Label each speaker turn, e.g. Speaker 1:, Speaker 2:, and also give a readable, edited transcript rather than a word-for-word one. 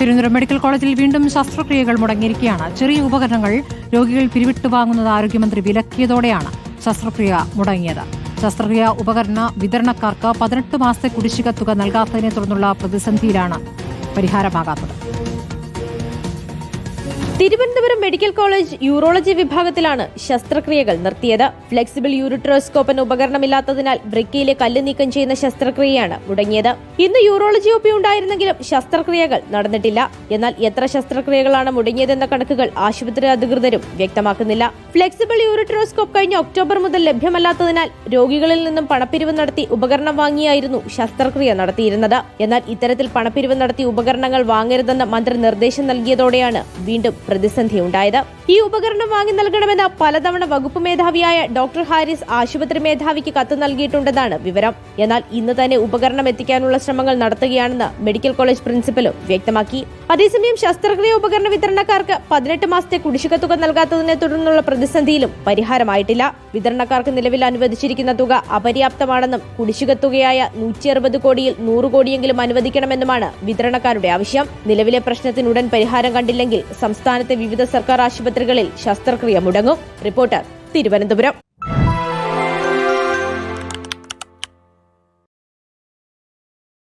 Speaker 1: Thiruvananthapuram medical കോളേജിൽ വീണ്ടും ശസ്ത്രക്രിയകൾ മുടങ്ങിയിരിക്കുകയാണ്. ചെറിയ ഉപകരണങ്ങൾ രോഗികൾ പിരിവിട്ടു വാങ്ങുന്നത് ആരോഗ്യമന്ത്രി വിലക്കിയതോടെയാണ് ശസ്ത്രക്രിയ മുടങ്ങിയത്. ശസ്ത്രക്രിയ ഉപകരണ വിതരണക്കാർക്ക് 18 മാസത്തെ കുടിശ്ശിക തുക നൽകാത്തതിനെ തുടർന്നുള്ള പ്രതിസന്ധിയിലാണ് പരിഹാരമാകാത്തത്.
Speaker 2: തിരുവനന്തപുരം മെഡിക്കൽ കോളേജ് യൂറോളജി വിഭാഗത്തിലാണ് ശസ്ത്രക്രിയകൾ നിർത്തിയത്. ഫ്ലെക്സിബിൾ യൂറിട്രോസ്കോപ്പ് എന്ന ഉപകരണമില്ലാത്തതിനാൽ വൃക്കയിലെ കല്ല് നീക്കം ചെയ്യുന്ന ശസ്ത്രക്രിയയാണ് മുടങ്ങിയത്. ഇന്ന് യൂറോളജി ഒപി ഉണ്ടായിരുന്നെങ്കിലും ശസ്ത്രക്രിയകൾ നടന്നിട്ടില്ല. എന്നാൽ എത്ര ശസ്ത്രക്രിയകളാണ് മുടങ്ങിയതെന്ന കണക്കുകൾ ആശുപത്രി അധികൃതരും വ്യക്തമാക്കുന്നില്ല. ഫ്ലെക്സിബിൾ യൂറിട്രോസ്കോപ്പ് കഴിഞ്ഞ ഒക്ടോബർ മുതൽ ലഭ്യമല്ലാത്തതിനാൽ രോഗികളിൽ നിന്നും പണപ്പിരിവ് നടത്തി ഉപകരണം വാങ്ങിയായിരുന്നു ശസ്ത്രക്രിയ നടത്തിയിരുന്നത്. എന്നാൽ ഇത്തരത്തിൽ പണപ്പിരിവ് നടത്തി ഉപകരണങ്ങൾ വാങ്ങരുതെന്ന് മന്ത്രി നിർദ്ദേശം നൽകിയതോടെയാണ് വീണ്ടും പ്രതിസന്ധിയുണ്ടായത്. ഈ ഉപകരണം വാങ്ങി നൽകണമെന്ന് പലതവണ വകുപ്പ് മേധാവിയായ ഡോക്ടർ ഹാരിസ് ആശുപത്രി മേധാവിക്ക് കത്ത് നൽകിയിട്ടുണ്ടെന്നാണ് വിവരം. എന്നാൽ ഇന്ന് തന്നെ ഉപകരണം എത്തിക്കാനുള്ള ശ്രമങ്ങൾ നടത്തുകയാണെന്ന് മെഡിക്കൽ കോളേജ് പ്രിൻസിപ്പലും വ്യക്തമാക്കി. അതേസമയം ശസ്ത്രക്രിയ ഉപകരണ വിതരണക്കാർക്ക് 18 മാസത്തെ കുടിശ്ശിക തുക നൽകാത്തതിനെ തുടർന്നുള്ള പ്രതിസന്ധിയിലും പരിഹാരമായിട്ടില്ല. വിതരണക്കാർക്ക് നിലവിൽ അനുവദിച്ചിരിക്കുന്ന തുക അപര്യാപ്തമാണെന്നും കുടിശ്ശിക തുകയായ 160 കോടിയിൽ 100 കോടിയെങ്കിലും അനുവദിക്കണമെന്നുമാണ് വിതരണക്കാരുടെ ആവശ്യം. നിലവിലെ പ്രശ്നത്തിനുടൻ പരിഹാരം കണ്ടില്ലെങ്കിൽ സംസ്ഥാനത്തെ വിവിധ സർക്കാർ ആശുപത്രികളിൽ ശസ്ത്രക്രിയ മുടങ്ങും. റിപ്പോർട്ടർ, തിരുവനന്തപുരം.